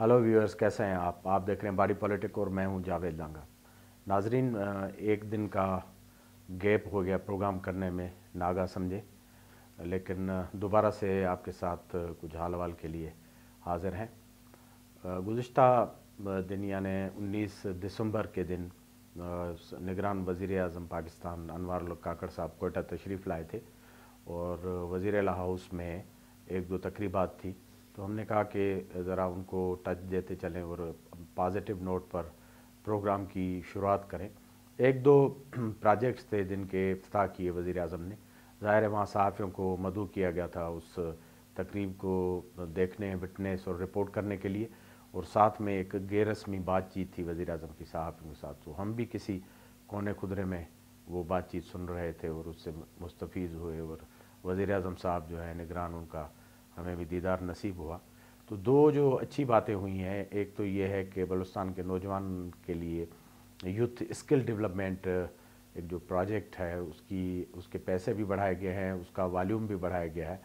Hello viewers, कैसे हैं आप देख रहे हैं बॉडी पॉलिटिक और मैं हूं जावेद लांगा। नाजरीन, एक दिन का गैप हो गया प्रोग्राम करने में, नागा समझे, लेकिन दोबारा से आपके साथ कुछ हाल हवाल के लिए हाज़िर हैं। गुज़िश्ता दिन यानी 19 दिसंबर के दिन निगरान वज़ीर आज़म पाकिस्तान अनवर उल काकड़ साहब कोयटा तशरीफ़ लाए थे और वज़ीर अला हाउस में एक दो तकरीबात थी। तो हमने कहा कि ज़रा उनको टच देते चलें और पॉजिटिव नोट पर प्रोग्राम की शुरुआत करें। एक दो प्रोजेक्ट्स थे जिनके इफ्तिताह किए वज़ीर आज़म ने। ज़ाहिर है वहाँ सहाफ़ियों को मदऊ किया गया था उस तकरीब को देखने, विटनेस और रिपोर्ट करने के लिए, और साथ में एक गैर रस्मी बातचीत थी वज़ीर आज़म की सहाफ़ियों के साथ। तो हम भी किसी कोने खुदरे में वो बातचीत सुन रहे थे और उससे मुस्तफ़ीज़ हुए, और वज़ीर आज़म साहब जो है निगरान, उनका हमें भी दीदार नसीब हुआ। तो दो जो अच्छी बातें हुई हैं, एक तो ये है कि बलूचिस्तान के नौजवान के लिए यूथ स्किल डेवलपमेंट एक जो प्रोजेक्ट है उसके पैसे भी बढ़ाए गए हैं, उसका वॉल्यूम भी बढ़ाया गया है,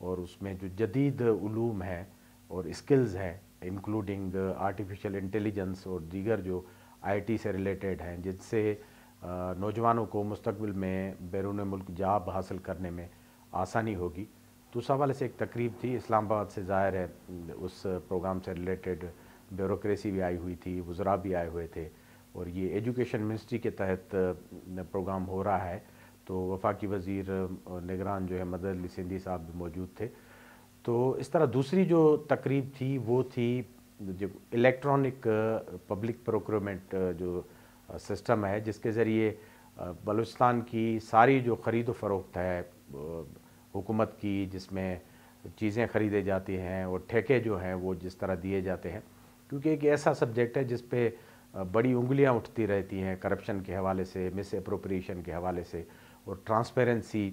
और उसमें जो जदीद उलूम है और स्किल्स हैं इंक्लूडिंग आर्टिफिशियल इंटेलिजेंस और दीगर जो आईटी से रिलेटेड हैं, जिससे नौजवानों को मुस्तकबिल में बैरून मुल्क जॉब हासिल करने में आसानी होगी। तो उस हवाले से एक तकरीब थी इस्लामाबाद से, ज़ाहिर है उस प्रोग्राम से रिलेटेड ब्यूरोक्रेसी भी आई हुई थी, वज़रा भी आए हुए थे, और ये एजुकेशन मिनिस्ट्री के तहत प्रोग्राम हो रहा है। तो वफाकी वज़ीर निगरान जो है मदद अली सिंधी साहब भी मौजूद थे। तो इस तरह दूसरी जो तकरीब थी वो थी जो इलेक्ट्रॉनिक पब्लिक प्रोक्योरमेंट जो सिस्टम है, जिसके ज़रिए बलूचिस्तान की सारी जो ख़रीद फ़रोख्त है हुकूमत की, जिसमें चीज़ें ख़रीदे जाती हैं और ठेके जो हैं वो जिस तरह दिए जाते हैं, क्योंकि एक ऐसा सब्जेक्ट है जिस पे बड़ी उंगलियां उठती रहती हैं करप्शन के हवाले से, मिस अप्रोप्रिएशन के हवाले से, और ट्रांसपेरेंसी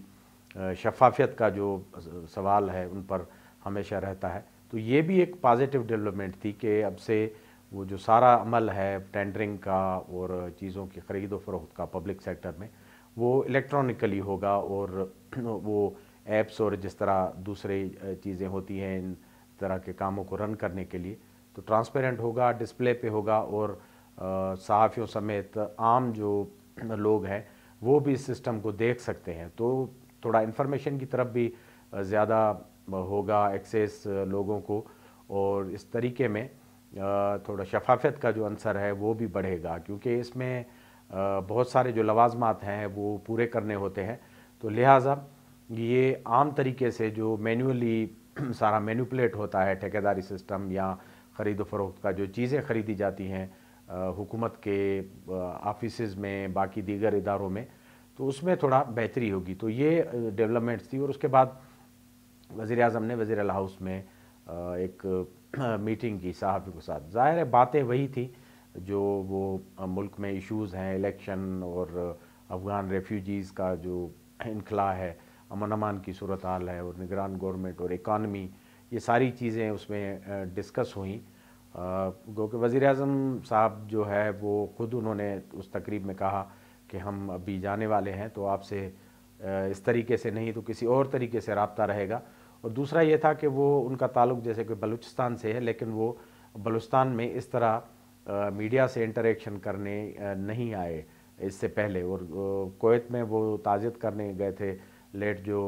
शफाफियत का जो सवाल है उन पर हमेशा रहता है। तो ये भी एक पॉजिटिव डेवलपमेंट थी कि अब से वो जो सारा अमल है टेंडरिंग का और चीज़ों की ख़रीद व फ़रोख्त का पब्लिक सेक्टर में, वो इलेक्ट्रॉनिकली होगा, और वो ऐप्स और जिस तरह दूसरे चीज़ें होती हैं इन तरह के कामों को रन करने के लिए, तो ट्रांसपेरेंट होगा, डिस्प्ले पे होगा, और सहाफ़ियों समेत आम जो लोग हैं वो भी इस सिस्टम को देख सकते हैं। तो थोड़ा इन्फॉर्मेशन की तरफ भी ज़्यादा होगा एक्सेस लोगों को, और इस तरीके में थोड़ा शफाफियत का जो अंसर है वो भी बढ़ेगा, क्योंकि इसमें बहुत सारे जो लवाजमात हैं वो पूरे करने होते हैं। तो लिहाजा ये आम तरीके से जो मैनुअली सारा मैनिपुलेट होता है ठेकेदारी सिस्टम या ख़रीद फ़रोख्त का, जो चीज़ें ख़रीदी जाती हैं हुकूमत के ऑफिसेज़ में, बाकी दीगर इदारों में, तो उसमें थोड़ा बेहतरी होगी। तो ये डेवलपमेंट्स थी। और उसके बाद वज़ीर आज़म ने वज़ीर अला हाउस में एक मीटिंग की सहाफ़ी के साथ। ज़ाहिर है बातें वही थी जो वो मुल्क में इश्यूज़ हैं, इलेक्शन और अफ़गान रेफ्यूजीज़ का जो इनखला है, अमन अमान की सूरत हाल है, और निगरान गवर्नमेंट और इकानमी, ये सारी चीज़ें उसमें डिस्कस हुई। गो कि वज़ीर आज़म साहब जो है वो ख़ुद उन्होंने उस तकरीब में कहा कि हम अभी जाने वाले हैं, तो आपसे इस तरीके से नहीं तो किसी और तरीके से रब्ता रहेगा। और दूसरा ये था कि वो उनका ताल्लुक़ जैसे कि बलूचिस्तान से है, लेकिन वो बलूचिस्तान में इस तरह मीडिया से इंटरेक्शन करने नहीं आए इससे पहले, और कुवैत में वो ताज़ियत करने गए थे लेट जो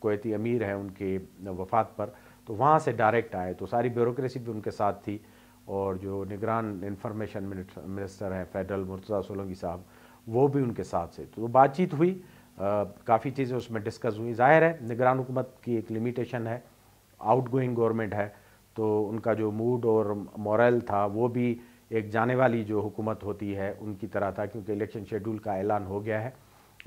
कुवैती अमीर हैं उनकी वफ़ात पर, तो वहाँ से डायरेक्ट आए। तो सारी ब्यूरोक्रेसी भी उनके साथ थी, और जो निगरान इंफॉर्मेशन मिनिस्टर हैं फेडरल मुर्तज़ा सोलंकी साहब, वो भी उनके साथ से। तो बातचीत हुई, काफ़ी चीज़ें उसमें डिस्कस हुई। ज़ाहिर है निगरान हुकूमत की एक लिमिटेशन है, आउट गोइंग गवर्नमेंट है, तो उनका जो मूड और मोरल था वो भी एक जाने वाली जो हुकूमत होती है उनकी तरह था, क्योंकि इलेक्शन शेड्यूल का ऐलान हो गया है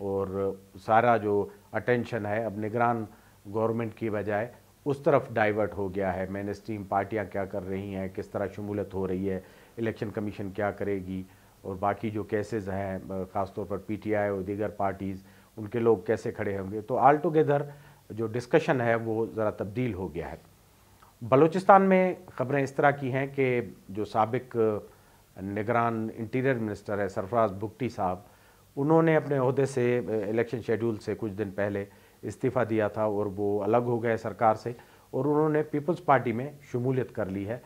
और सारा जो अटेंशन है अब निगरान गवर्नमेंट की बजाय उस तरफ डाइवर्ट हो गया है। मेन स्ट्रीम पार्टियाँ क्या कर रही हैं, किस तरह शमूलियत हो रही है, इलेक्शन कमीशन क्या करेगी, और बाकी जो केसेस हैं ख़ासतौर पर पीटीआई और दीगर पार्टीज़, उनके लोग कैसे खड़े होंगे। तो आल टुगेदर जो डिस्कशन है वो ज़रा तब्दील हो गया है। बलूचिस्तान में ख़बरें इस तरह की हैं कि जो साबिक निगरान इंटीरियर मिनिस्टर है सरफराज बुगटी साहब, उन्होंने अपने ओहदे से इलेक्शन शेड्यूल से कुछ दिन पहले इस्तीफ़ा दिया था, और वो अलग हो गए सरकार से, और उन्होंने पीपल्स पार्टी में शमूलियत कर ली है।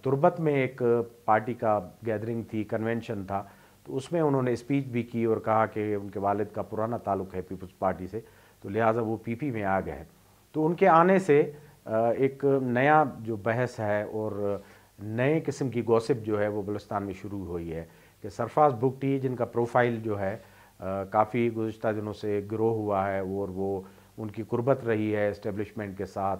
तुर्बत में एक पार्टी का गैदरिंग थी, कन्वेंशन था, तो उसमें उन्होंने स्पीच भी की और कहा कि उनके वालिद का पुराना ताल्लुक़ है पीपल्स पार्टी से, तो लिहाजा वो पीपी में आ गए। तो उनके आने से एक नया जो बहस है और नए किस्म की गॉसिप जो है वो बलूचिस्तान में शुरू हुई है कि सरफराज भुगटी, जिनका प्रोफाइल जो है काफ़ी गुज़िश्ता दिनों से ग्रो हुआ है और वो उनकी कुर्बत रही है इस्टेब्लिशमेंट के साथ,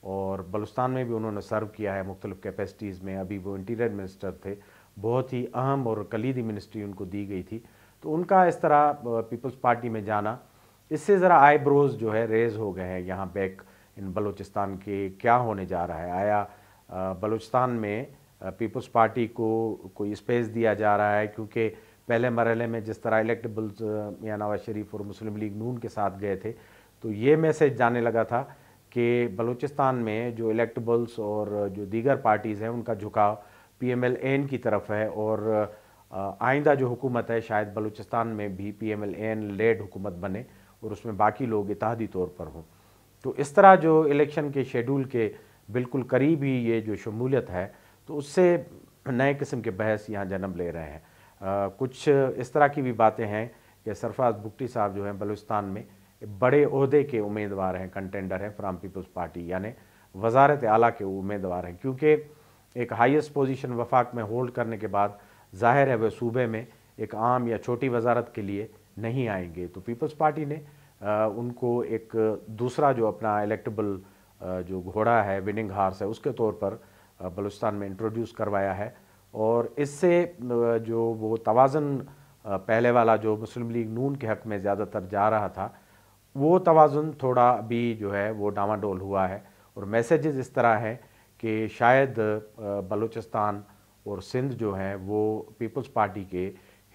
और बलूचिस्तान में भी उन्होंने सर्व किया है मुख्तलिफ़ कैपेसिटीज़ में। अभी वो इंटीरियर मिनिस्टर थे, बहुत ही अहम और कलीदी मिनिस्ट्री उनको दी गई थी। तो उनका इस तरह पीपल्स पार्टी में जाना, इससे ज़रा आईब्रोज जो है रेज़ हो गए हैं यहाँ बैक इन बलूचिस्तान के, क्या होने जा रहा है। आया बलूचिस्तान में पीपल्स पार्टी को कोई स्पेस दिया जा रहा है, क्योंकि पहले मरहले में जिस तरह इलेक्टेबल्स मियां नवाज शरीफ और मुस्लिम लीग नून के साथ गए थे, तो ये मैसेज जाने लगा था कि बलूचिस्तान में जो इलेक्टेबल्स और जो दीगर पार्टीज़ हैं उनका झुकाव PMLN की तरफ है, और आइंदा जो हुकूमत है शायद बलूचिस्तान में भी PMLN लेड हुकूमत बने और उसमें बाकी लोग इत्तेहादी तौर पर हों। तो इस तरह जो इलेक्शन के शेड्यूल के बिल्कुल करीब ही ये जो शमूलियत है, तो उससे नए किस्म के बहस यहाँ जन्म ले रहे हैं। कुछ इस तरह की भी बातें हैं कि सरफराज भुगटी साहब जो हैं बलूचिस्तान में बड़े ओहदे के उम्मीदवार हैं, कंटेंडर हैं फ्राम पीपल्स पार्टी, यानी वज़ारत आला के उम्मीदवार हैं, क्योंकि एक हाईएस्ट पोजीशन वफाक में होल्ड करने के बाद ज़ाहिर है वह सूबे में एक आम या छोटी वजारत के लिए नहीं आएंगे। तो पीपल्स पार्टी ने उनको एक दूसरा जो अपना इलेक्टेबल जो घोड़ा है, विनिंग हार्स है, उसके तौर पर बलूचिस्तान में इंट्रोड्यूस करवाया है, और इससे जो वो तवाज़न पहले वाला जो मुस्लिम लीग नून के हक़ में ज़्यादातर जा रहा था, वो तवाज़ुन थोड़ा भी जो है वो डामाडोल हुआ है, और मैसेजेस इस तरह हैं कि शायद बलूचिस्तान और सिंध जो हैं वो पीपल्स पार्टी के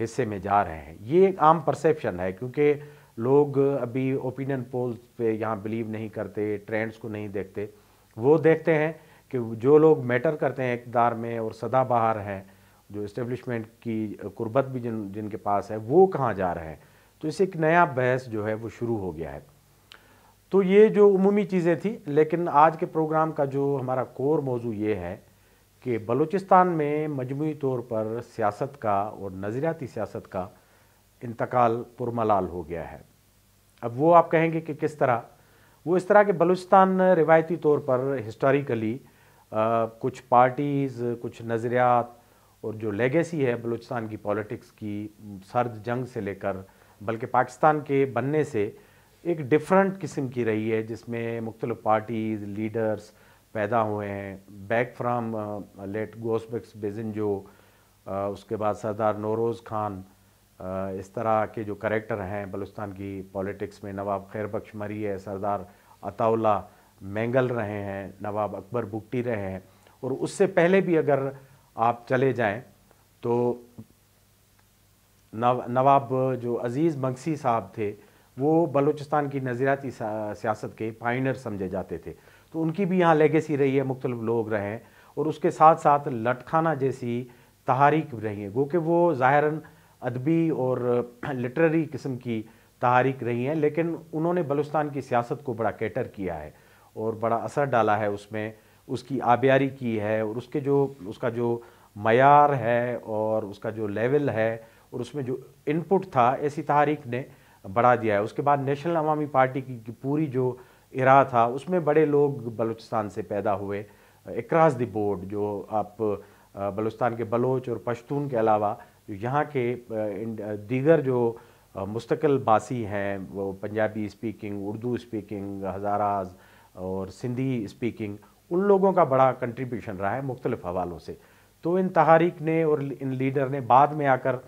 हिस्से में जा रहे हैं। ये एक आम परसेप्शन है, क्योंकि लोग अभी ओपिनियन पोल्स पे यहाँ बिलीव नहीं करते, ट्रेंड्स को नहीं देखते। वो देखते हैं कि जो लोग मैटर करते हैं इक़्तिदार में और सदाबहार हैं, जो इस्टेब्लिशमेंट की कुर्बत भी जिनके पास है, वो कहाँ जा रहे हैं। तो इससे एक नया बहस जो है वो शुरू हो गया है। तो ये जो उमूमी चीज़ें थी, लेकिन आज के प्रोग्राम का जो हमारा कोर मौजू ये है कि बलूचिस्तान में मजमूई तौर पर सियासत का और नज़रियाती सियासत का इंतकाल पुरमलाल हो गया है। अब वो आप कहेंगे कि किस तरह? वो इस तरह के बलूचिस्तान रिवायती तौर पर हिस्टोरिकली कुछ पार्टीज़, कुछ नज़रियात और जो लेगेसी है बलूचिस्तान की पॉलिटिक्स की सर्द जंग से लेकर बल्कि पाकिस्तान के बनने से एक डिफरेंट किस्म की रही है, जिसमें मुख्तलिफ पार्टीज़, लीडर्स पैदा हुए हैं। बैक फ्राम लेट गोस्बेक्स बेजिंजो, उसके बाद सरदार नौरोज़ खान, इस तरह के जो करैक्टर हैं बलूचिस्तान की पॉलिटिक्स में, नवाब खैरबख्श मरी है, सरदार अताउल्ला मैंगल रहे हैं, नवाब अकबर भुगटी रहे हैं, और उससे पहले भी अगर आप चले जाएं तो नवाब जो अज़ीज़ मंगसी साहब थे, वो बलूचिस्तान की नज़रियाती सियासत के पायनियर समझे जाते थे। तो उनकी भी यहाँ लेगेसी रही है, मुख्तलिफ लोग रहे हैं, और उसके साथ साथ लटखाना जैसी तहारीक रही है, गो कि वो ज़ाहिरन अदबी और लिटरेरी किस्म की तहारीक रही हैं, लेकिन उन्होंने बलूचिस्तान की सियासत को बड़ा कैटर किया है और बड़ा असर डाला है उसमें, उसकी आबियारी की है, और उसका जो मयार है और उसका जो लेवल है और उसमें जो इनपुट था, ऐसी तहारीक ने बढ़ा दिया है। उसके बाद नेशनल अवामी पार्टी की पूरी जो इरा था, उसमें बड़े लोग बलूचिस्तान से पैदा हुए अक्रॉस द बोर्ड। जो आप बलूचिस्तान के बलोच और पश्तून के अलावा यहाँ के दीगर जो मुस्तकिल बासी हैं, वो पंजाबी स्पीकिंग, उर्दू स्पीकिंग, हज़ाराज और सिंधी स्पीकिंग, उन लोगों का बड़ा कंट्रीब्यूशन रहा है मुख्तलिफ हवालों से। तो इन तहारीक ने और इन लीडर ने बाद में आकर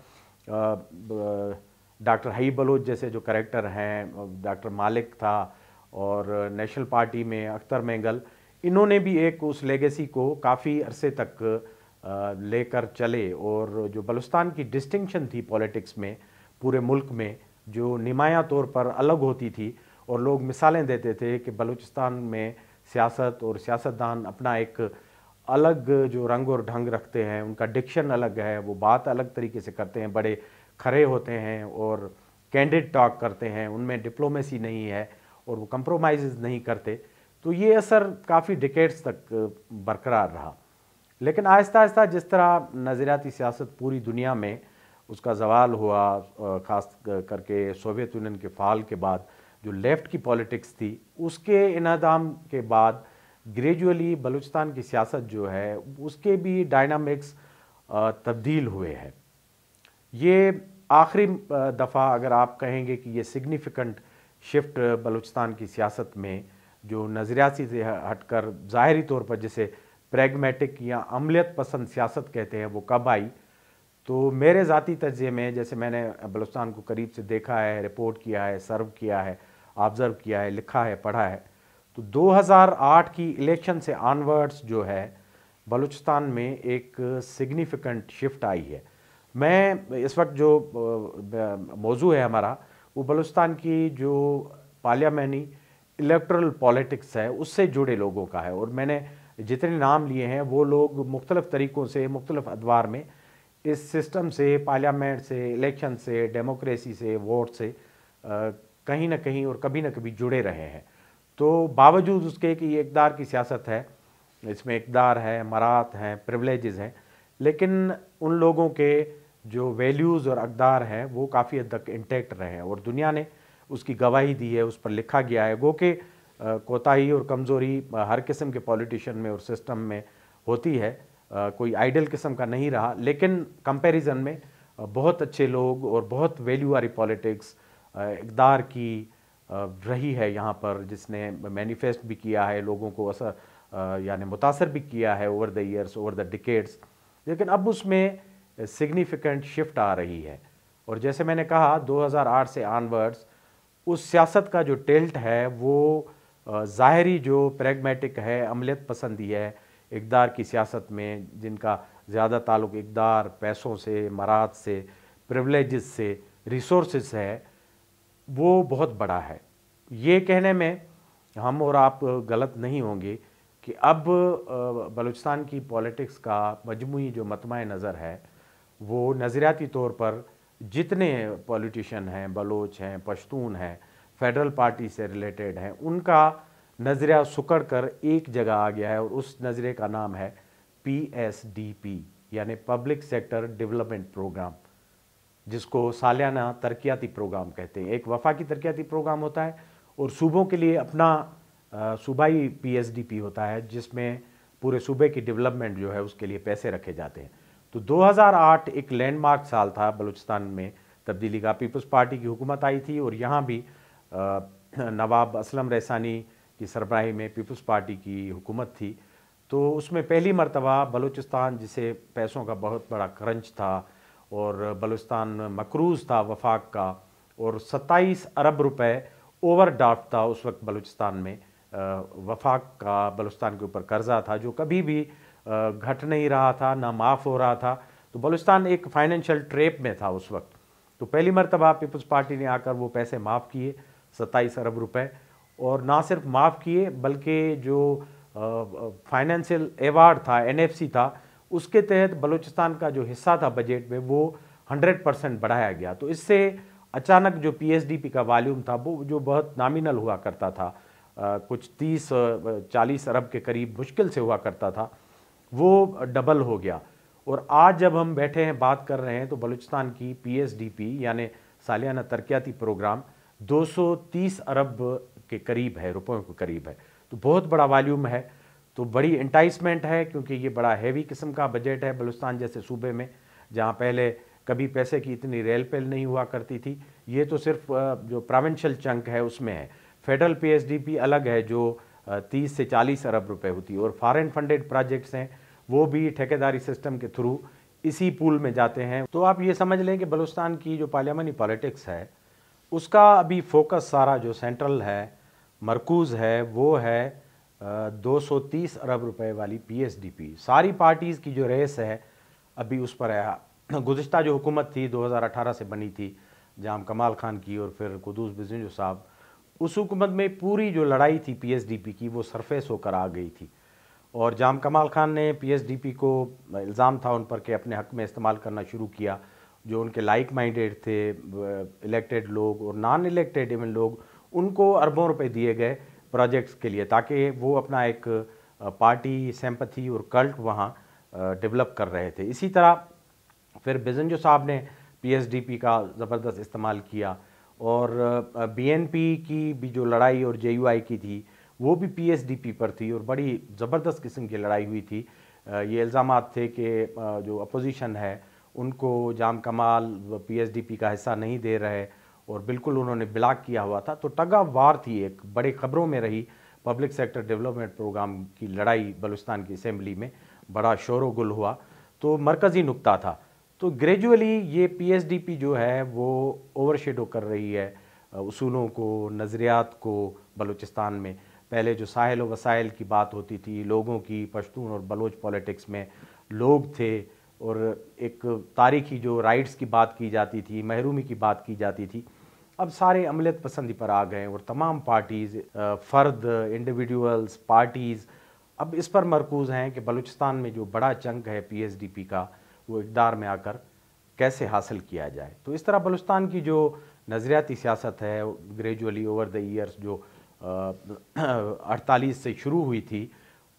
डॉक्टर हई बलोच जैसे जो करैक्टर हैं, डॉक्टर मालिक था, और नेशनल पार्टी में अख्तर मैंगल, इन्होंने भी एक उस लेगेसी को काफ़ी अरसे तक लेकर चले, और जो बलूचिस्तान की डिस्टिंक्शन थी पॉलिटिक्स में पूरे मुल्क में, जो नुमायाँ तौर पर अलग होती थी, और लोग मिसालें देते थे कि बलूचिस्तान में सियासत और सियासतदान अपना एक अलग जो रंग और ढंग रखते हैं, उनका डिक्शन अलग है, वो बात अलग तरीके से करते हैं, बड़े खरे होते हैं और कैंडिड टॉक करते हैं, उनमें डिप्लोमेसी नहीं है और वो कंप्रोमाइज़ नहीं करते। तो ये असर काफ़ी डिकेड्स तक बरकरार रहा। لیکن آہستہ آہستہ جس طرح نظریاتی سیاست پوری دنیا میں اس کا زوال ہوا، خاص کر کے سوویت یونین کے فال کے بعد جو لیفٹ کی پولیٹکس تھی، اس کے انہدام کے بعد گریجولی بلوچستان کی سیاست جو ہے اس کے بھی ڈائنامکس تبدیل ہوئے ہیں۔ یہ آخری دفعہ اگر آپ کہیں گے کہ یہ سگنیفیکنٹ شفٹ بلوچستان کی سیاست میں جو نظریاتی سے ہٹ کر ظاہری طور پر جسے پریگمیٹک یا عملیت پسند سیاست کہتے ہیں وہ کب آئی، تو میرے ذاتی تجزیے میں، جیسے میں نے بلوچستان کو قریب سے دیکھا ہے، رپورٹ کیا ہے، سرو کیا ہے، آبزرو کیا ہے، لکھا ہے، پڑھا ہے، تو 2008 کی الیکشن سے آنورڈز جو ہے بلوچستان میں ایک سگنیفیکنٹ شفٹ آئی ہے۔ میں اس وقت جو موضوع ہے ہمارا وہ بلوچستان کی جو پارلیمانی الیکٹرل پولیٹکس ہے اس سے جڑے لوگوں کا ہے، اور میں نے جتنے نام لیے ہیں وہ لوگ مختلف طریقوں سے مختلف ادوار میں اس سسٹم سے، پارلیمنٹ سے، الیکشن سے، ڈیموکریسی سے، ووٹ سے کہیں نہ کہیں اور کبھی نہ کبھی جڑے رہے ہیں۔ تو باوجود اس کے کہ یہ اقدار کی سیاست ہے، اس میں اقدار ہے، مرات ہیں، پریولیجز ہیں، لیکن ان لوگوں کے جو ویلیوز اور اقدار ہیں وہ کافی حد تک انٹیکٹ رہے ہیں، اور دنیا نے اس کی گواہی دی ہے، اس پر لکھا گیا ہے۔ گو کہ کوتاہی اور کمزوری ہر قسم کے پولیٹیشین میں اور سسٹم میں ہوتی ہے، کوئی آئیڈل قسم کا نہیں رہا، لیکن کمپیریزن میں بہت اچھے لوگ اور بہت ویلیو والی پولیٹکس اقدار کی رہی ہے یہاں پر، جس نے مینیفیسٹ بھی کیا ہے، لوگوں کو یعنی متاثر بھی کیا ہے over the years, over the decades, لیکن اب اس میں سگنیفیکنٹ شفٹ آ رہی ہے۔ اور جیسے میں نے کہا 2008 سے آنورڈز اس سیاست کا جو ٹلٹ ہے وہ ظاہری جو پریگمیٹک ہے، عملیت پسندی ہے اقدار کی سیاست میں، جن کا زیادہ تعلق اقدار، پیسوں سے، مرات سے، پریولیجز سے، ریسورسز سے ہے، وہ بہت بڑا ہے۔ یہ کہنے میں ہم اور آپ غلط نہیں ہوں گے کہ اب بلوچستان کی پولیٹکس کا مجموعی جو مطمع نظر ہے وہ نظریاتی طور پر جتنے پولیٹیشین ہیں، بلوچ ہیں، پشتون ہیں، فیڈرل پارٹی سے ریلیٹڈ ہیں، ان کا نظریہ سکڑ کر ایک جگہ آ گیا ہے، اور اس نظریے کا نام ہے PSDP، یعنی پبلک سیکٹر ڈیولپمنٹ پروگرام، جس کو سالانہ ترقیاتی پروگرام کہتے ہیں۔ ایک وفاقی ترقیاتی پروگرام ہوتا ہے اور صوبوں کے لیے اپنا صوبائی PSDP ہوتا ہے، جس میں پورے صوبے کی ڈیولپمنٹ جو ہے اس کے لیے پیسے رکھے جاتے ہیں۔ تو 2008 ایک لینڈ مارک سال تھا بلوچستان میں تبدیلی کا۔ پیپلز پارٹی کی حکومت آئی تھی، اور یہاں بھی نواب اسلم رحسانی کی سربراہی میں پیپلز پارٹی کی حکومت تھی۔ تو اس میں پہلی مرتبہ بلوچستان، جسے پیسوں کا بہت بڑا کرنچ تھا اور بلوچستان مقروض تھا وفاق کا، اور 27 ارب روپے اوور ڈرافٹ تھا اس وقت بلوچستان میں، وفاق کا بلوچستان کے اوپر قرضہ تھا جو کبھی بھی گھٹ نہیں رہا تھا، نہ معاف ہو رہا تھا۔ تو بلوچستان ایک فائنینشیل ٹریپ میں تھا اس وقت۔ تو پہلی مرتبہ پیپلز پارٹی نے آ کر وہ پیسے معاف کیے، 27 ارب روپے، اور نہ صرف معاف کیے بلکہ جو فائنینشیل ایوارڈ تھا، NFC تھا، اس کے تحت بلوچستان کا جو حصہ تھا بجٹ میں وہ 100% بڑھایا گیا۔ تو اس سے اچانک جو PSDP کا والیوم تھا وہ جو بہت نامینل ہوا کرتا تھا، کچھ 30-40 ارب کے قریب مشکل سے ہوا کرتا تھا، وہ ڈبل ہو گیا۔ اور آج جب ہم بیٹھے ہیں بات کر رہے ہیں تو بلوچستان کی PSDP یعنی سالانہ ترقیاتی پروگرام 230 ارب کے قریب ہے، روپوں کے قریب ہے۔ تو بہت بڑا والیوم ہے، تو بڑی انٹائسمنٹ ہے، کیونکہ یہ بڑا ہیوی قسم کا بجٹ ہے بلوچستان جیسے صوبے میں، جہاں پہلے کبھی پیسے کی اتنی ریل پیل نہیں ہوا کرتی تھی۔ یہ تو صرف جو پروونشل چنک ہے اس میں ہے۔ فیڈرل PSDP الگ ہے جو 30 سے 40 ارب روپے ہوتی ہے، اور فارن فنڈڈ پروجیکٹس ہیں وہ بھی ٹھیکیداری سسٹم کے تھرو اسی پول میں جاتے ہیں۔ تو آپ یہ سمجھ لیں کہ بلوچستان کی جو پارلیمانی پولیٹکس ہے اس کا ابھی فوکس سارا جو سینٹرل ہے، مرکوز ہے، وہ ہے 230 ارب روپے والی PSDP۔ ساری پارٹیز کی جو ریس ہے ابھی اس پر ہے۔ گزشتہ جو حکومت تھی 2018 سے بنی تھی، جام کمال خان کی اور پھر قدوس بزنجو صاحب، اس حکومت میں پوری جو لڑائی تھی PSDP کی وہ سرفیس ہو کر آ گئی تھی، اور جام کمال خان نے PSDP کو الزام تھا ان پر کہ اپنے حق میں استعمال کرنا شروع کیا۔ جو ان کے لائک مائنڈیڈ تھے الیکٹڈ لوگ اور نان الیکٹڈ ایون لوگ، ان کو اربوں روپے دیے گئے پروجیکٹس کے لیے، تاکہ وہ اپنا ایک پارٹی سیمپتھی اور کلٹ وہاں डेवलप कर रहे थे। इसी तरह फिर बिजनजो साहब ने पीएसडीपी का ज़बरदस्त इस्तेमाल किया, और बीएनपी की भी जो लड़ाई और जेयूआई की थी वो भी पीएसडीपी पर थी, और बड़ी ज़बरदस्त किस्म की लड़ाई हुई थी। ये इल्ज़ामात थे कि जो अपोजिशन है उनको जाम कमाल पीएसडीपी का हिस्सा नहीं दे रहे, और बिल्कुल उन्होंने ब्लॉक किया हुआ था। तो टग ऑफ वार थी, एक बड़े खबरों में रही पब्लिक सेक्टर डेवलपमेंट प्रोग्राम की लड़ाई। बलूचिस्तान की असेंबली में बड़ा शोर गुल हुआ, तो मरकज़ी नुक्ता था। तो ग्रेजुअली ये पीएसडीपी जो है वो ओवरशेडो कर रही है उसूलों को, नज़रियात को बलूचिस्तान में। पहले जो साहिल व वसाइल की बात होती थी, लोगों की, पश्तून और बलोच पॉलिटिक्स में लोग थे, और एक तारीखी जो राइट्स की बात की जाती थी, महरूमी की बात की जाती थी, अब सारे अमलियत पसंदी पर आ गए, और तमाम पार्टीज़, फ़र्द, इंडिविजुअल्स, पार्टीज़ अब इस पर मरकूज़ हैं कि बलूचिस्तान में जो बड़ा चंक है पीएसडीपी का वो इक़्तिदार में आकर कैसे हासिल किया जाए। तो इस तरह बलूचिस्तान की जो नज़रियाती सियासत है ग्रेजुअली ओवर द ईयर्स जो 48 से शुरू हुई थी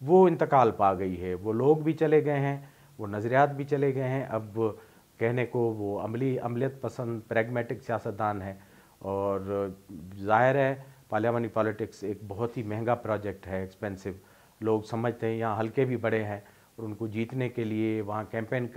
वो इंतकाल पा गई है। वो लोग भी चले गए हैं, वो नज़रियात भी चले गए हैं। अब कहने को वो अमलियत पसंद प्रैग्मेटिक सियासतदान है, और ज़ाहिर है पार्लियामानी पॉलिटिक्स एक बहुत ही महंगा प्रोजेक्ट है, एक्सपेंसिव। लोग समझते हैं यहाँ हल्के भी बड़े हैं, और उनको जीतने के लिए, वहाँ कैंपेन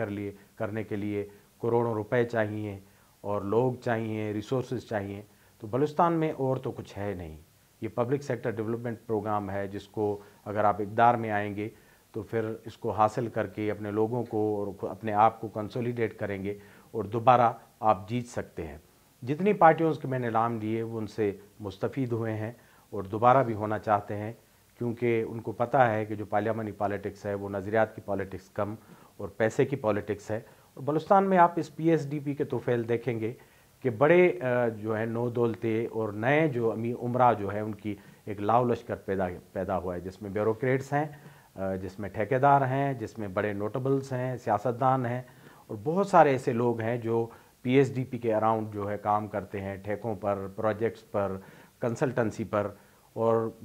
करने के लिए करोड़ों रुपए चाहिए, और लोग चाहिए, रिसोर्सेज चाहिए। तो बलूचिस्तान में और तो कुछ है नहीं। ये पब्लिक सेक्टर डेवलपमेंट प्रोग्राम है जिसको अगर आप इक़्तिदार में आएंगे तो फिर इसको हासिल करके अपने लोगों को और अपने आप को कंसोलिडेट करेंगे, और दोबारा आप जीत सकते हैं। जितनी पार्टियों के मैंने नाम लिए वो उनसे मुस्तफ़ीद हुए हैं और दोबारा भी होना चाहते हैं, क्योंकि उनको पता है कि जो पार्लियामानी पॉलिटिक्स है वो नज़रियात की पॉलिटिक्स कम और पैसे की पॉलिटिक्स है। और बलूचिस्तान में आप इस पीएसडीपी के तोफ़ैल देखेंगे कि बड़े जो है नो दौलते और नए जो अमीर उमरा जो है उनकी एक लाव लश्कर पैदा हुआ है, जिसमें ब्यूरोक्रेट्स हैं, जिसमें ठेकेदार हैं, जिसमें बड़े नोटेबल्स हैं, सियासतदान हैं, और बहुत सारे ऐसे लोग हैं जो पीएसडीपी के अराउंड जो है काम करते हैं, ठेकों पर, प्रोजेक्ट्स पर, कंसल्टेंसी पर। और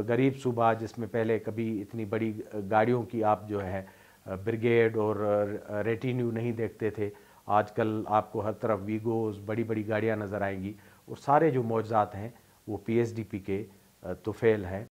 गरीब सूबा जिसमें पहले कभी इतनी बड़ी गाड़ियों की आप जो है ब्रिगेड और रेटिन्यू नहीं देखते थे, आजकल आपको हर तरफ वीगोज़, बड़ी बड़ी गाड़ियां नज़र आएंगी, और सारे जो मौजूदात हैं वो पीएसडीपी के तोफ़ैल हैं।